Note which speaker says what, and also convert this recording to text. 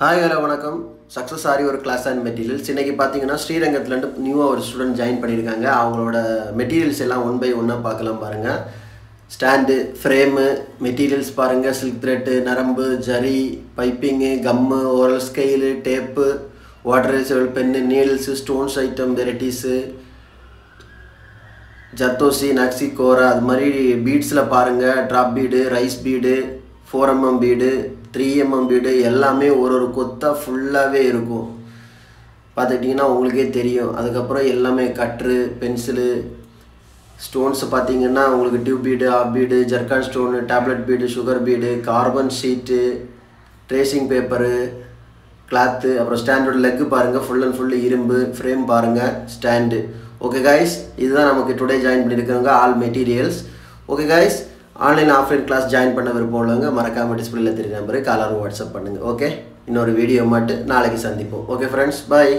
Speaker 1: Hi, hello, வணக்கம். Success ஆரி ஒரு class and materials. இன்னைக்கு பார்த்தீங்கன்னா ஸ்ரீரங்கத்துலேருந்து நியூவாக ஒரு ஸ்டூடெண்ட் ஜாயின் பண்ணியிருக்காங்க. அவங்களோட மெட்டீரியல்ஸ் எல்லாம் ஒன் பை ஒன்னாக பார்க்கலாம் பாருங்கள். ஸ்டாண்டு, ஃப்ரேமு, மெட்டீரியல்ஸ் பாருங்கள். சில்க் த்ரெட்டு, நரம்பு, ஜரி, பைப்பிங்கு, கம்மு, ஓரல் ஸ்கெயிலு, டேப்பு, வாட்டர் ரெசிவல் pen, needles, stones item varieties, zardozi, nakshi, kora, அது மாதிரி பீட்ஸில் பாருங்கள். Drop bead, rice bead, 4mm bead, 3mm bead எல்லாமே ஒரு கொத்தாக ஃபுல்லாகவே இருக்கும். பார்த்துக்கிட்டிங்கன்னா உங்களுக்கே தெரியும். அதுக்கப்புறம் எல்லாமே கட்ரு, பென்சிலு, ஸ்டோன்ஸு பார்த்தீங்கன்னா உங்களுக்கு tube bead, half bead, zircon stone, tablet bead, sugar bead, carbon sheet, tracing paper, cloth, அப்புறம் ஸ்டாண்டோட லெக்கு பாருங்கள். ஃபுல் அண்ட் ஃபுல்லு இரும்பு, ஃப்ரேம் பாருங்கள், ஸ்டாண்டு. ஓகே கைஸ், இதுதான் நமக்கு டுடே ஜாயின் பண்ணியிருக்காங்க all materials. Okay guys, online offline class join பண்ண விருப்பம் உள்ளவங்க மறக்காமல் டிஸ்பிளேல தெரிய நம்பருக்கு காலரும் வாட்ஸ்அப் பண்ணுங்கள். ஓகே, இன்னொரு வீடியோ மட்டும் நாளைக்கு சந்திப்போம். ஓகே ஃப்ரெண்ட்ஸ், பாய்.